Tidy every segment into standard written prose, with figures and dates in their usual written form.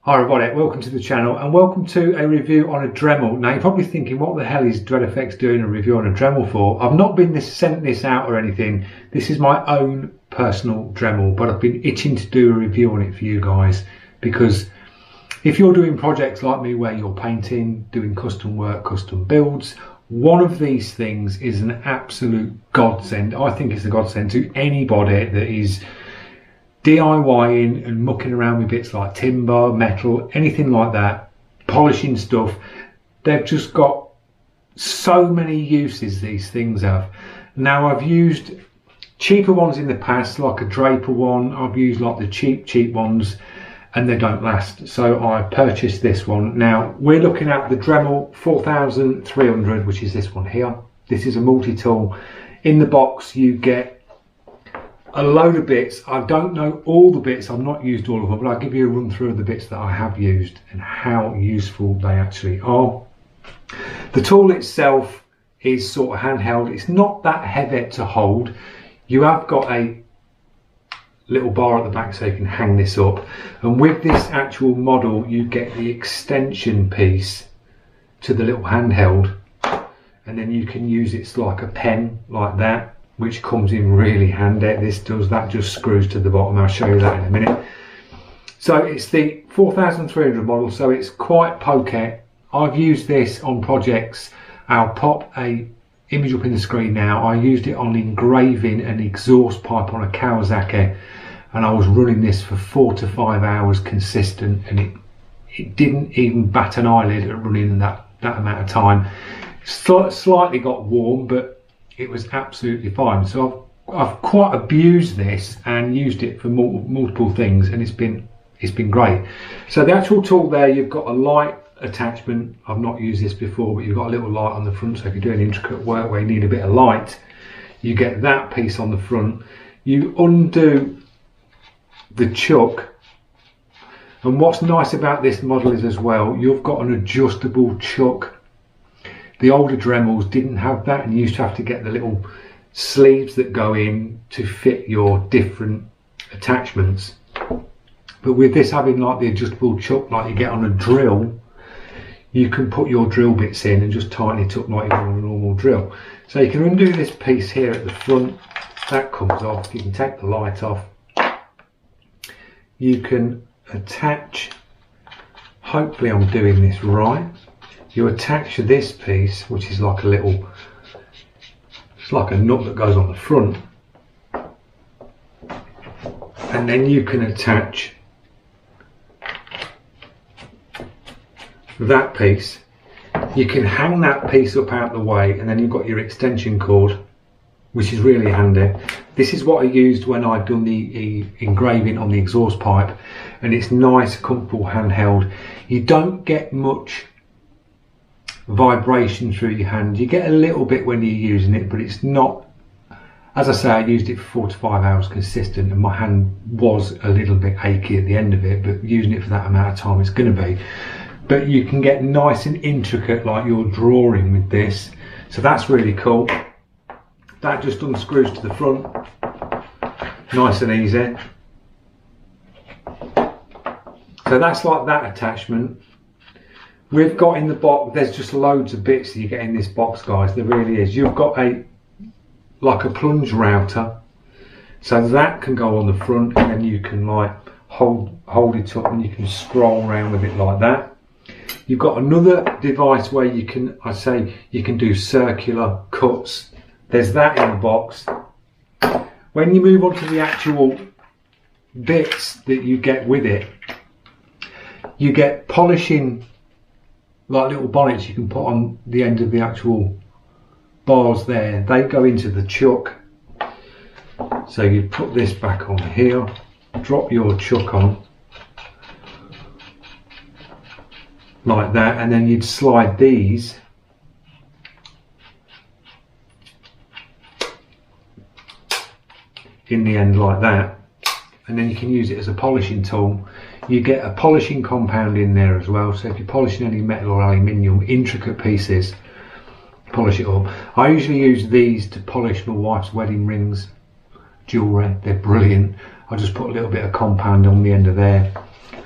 Hi everybody, welcome to the channel and welcome to a review on a Dremel. Now you're probably thinking, what the hell is DreadFX doing a review on a Dremel for? I've not been sent this out or anything. This is my own personal Dremel, but I've been itching to do a review on it for you guys, because if you're doing projects like me where you're painting, doing custom work, custom builds, one of these things is an absolute godsend. I think it's a godsend to anybody that is DIYing and mucking around with bits like timber, metal, anything like that, polishing stuff. They've just got so many uses these things have. Now I've used cheaper ones in the past, like a Draper one. I've used like the cheap ones and they don't last, so I purchased this one. Now we're looking at the Dremel 4300, which is this one here. This is a multi-tool. In the box you get a load of bits. I don't know all the bits, I've not used all of them, but I'll give you a run through of the bits that I have used and how useful they actually are. The tool itself is sort of handheld. It's not that heavy to hold. You have got a little bar at the back so you can hang this up, and with this actual model you get the extension piece to the little handheld, and then you can use it like a pen like that, which comes in really handy. This does, that just screws to the bottom. I'll show you that in a minute. So it's the 4300 model, so it's quite pokey. I've used this on projects. I'll pop a image up in the screen now. I used it on engraving an exhaust pipe on a Kawasaki, and I was running this for 4 to 5 hours consistent, and it didn't even bat an eyelid at running that amount of time. Slightly got warm, but it was absolutely fine. So I've quite abused this and used it for multiple things, and it's been great. So the actual tool there, you've got a light attachment. I've not used this before, but you've got a little light on the front, so if you're doing intricate work where you need a bit of light, you get that piece on the front. You undo the chuck, and what's nice about this model is as well, you've got an adjustable chuck. The older Dremels didn't have that, and you used to have to get the little sleeves that go in to fit your different attachments. But with this having like the adjustable chuck like you get on a drill, you can put your drill bits in and just tighten it up like you would on a normal drill. So you can undo this piece here at the front, that comes off. You can take the light off. You can attach, hopefully I'm doing this right, you attach this piece, which is like a little, it's like a nut that goes on the front, and then you can attach that piece. You can hang that piece up out the way, and then you've got your extension cord, which is really handy. This is what I used when I'd done the engraving on the exhaust pipe, and it's nice, comfortable, handheld. You don't get much vibration through your hand. You get a little bit when you're using it, but it's not, as I say, I used it for 4 to 5 hours consistent, and my hand was a little bit achy at the end of it, but using it for that amount of time it's going to be. But you can get nice and intricate like you're drawing with this, so that's really cool. That just unscrews to the front, nice and easy. So that's like that attachment. We've got in the box, there's just loads of bits that you get in this box, guys, there really is. You've got like a plunge router, so that can go on the front, and then you can like hold it up and you can scroll around with it like that. You've got another device where you can, I say, you can do circular cuts. There's that in the box. When you move on to the actual bits that you get with it, you get polishing, like little bonnets you can put on the end of the actual bars there. They go into the chuck. So you put this back on here, drop your chuck on like that, and then you'd slide these in the end like that, and then you can use it as a polishing tool. You get a polishing compound in there as well, so if you're polishing any metal or aluminium, intricate pieces, polish it up. I usually use these to polish my wife's wedding rings, jewellery, they're brilliant. I just put a little bit of compound on the end of there,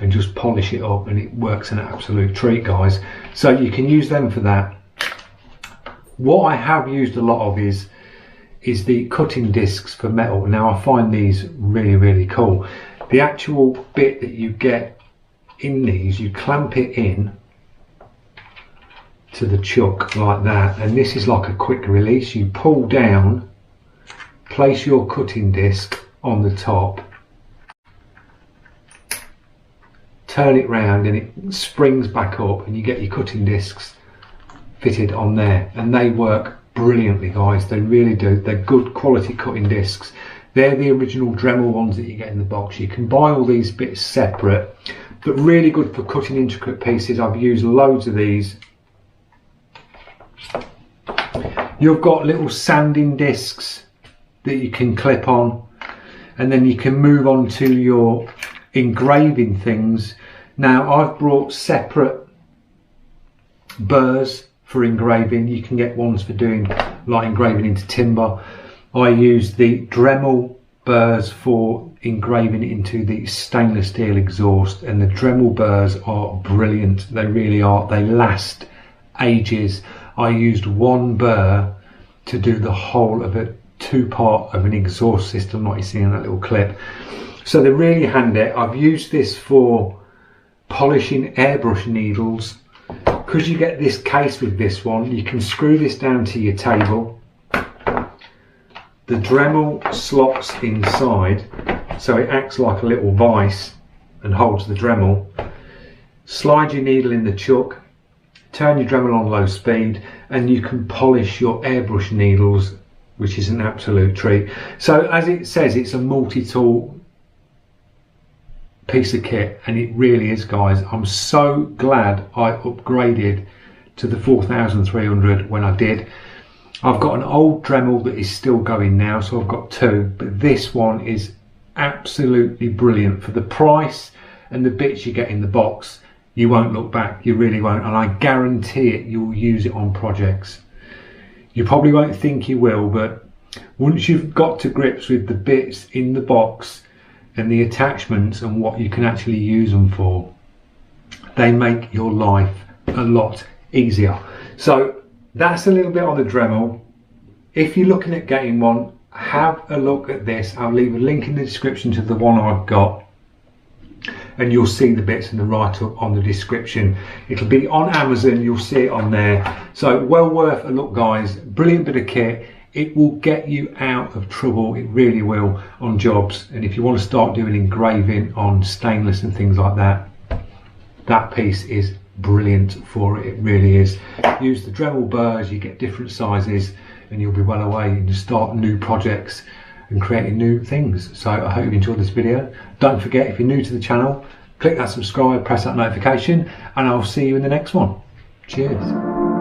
and just polish it up, and it works an absolute treat, guys. So you can use them for that. What I have used a lot of is the cutting discs for metal. Now I find these really cool. The actual bit that you get in these, you clamp it in to the chuck like that, and this is like a quick release. You pull down, place your cutting disc on the top, turn it round, and it springs back up, and you get your cutting discs fitted on there, and they work brilliantly, guys. They really do. They're good quality cutting discs. They're the original Dremel ones that you get in the box. You can buy all these bits separate, but really good for cutting intricate pieces. I've used loads of these. You've got little sanding discs that you can clip on, and then you can move on to your engraving things. Now I've brought separate burrs for engraving. You can get ones for doing like engraving into timber. I use the Dremel burrs for engraving into the stainless steel exhaust, and the Dremel burrs are brilliant. They really are. They last ages. I used one burr to do the whole of a two-part of an exhaust system like you see in that little clip. So they're really handy. I've used this for polishing airbrush needles. Because you get this case with this one, you can screw this down to your table. The Dremel slots inside, so it acts like a little vise and holds the Dremel. Slide your needle in the chuck, turn your Dremel on low speed, and you can polish your airbrush needles, which is an absolute treat. So as it says, it's a multi-tool piece of kit, and it really is, guys. I'm so glad I upgraded to the 4300 when I did. I've got an old Dremel that is still going now, so I've got two, but this one is absolutely brilliant. For the price and the bits you get in the box, you won't look back. You really won't, and I guarantee it, you'll use it on projects. You probably won't think you will, but once you've got to grips with the bits in the box and the attachments and what you can actually use them for, they make your life a lot easier. So that's a little bit on the Dremel. If you're looking at getting one, have a look at this. I'll leave a link in the description to the one I've got, and you'll see the bits in the write-up on the description. It'll be on Amazon, you'll see it on there. So well worth a look, guys. Brilliant bit of kit. It will get you out of trouble, it really will, on jobs. And if you want to start doing engraving on stainless and things like that, that piece is brilliant for it. It really is. Use the Dremel burrs, you get different sizes, and you'll be well away and just start new projects and creating new things. So I hope you enjoyed this video. Don't forget, if you're new to the channel, click that subscribe, press that notification, and I'll see you in the next one. Cheers.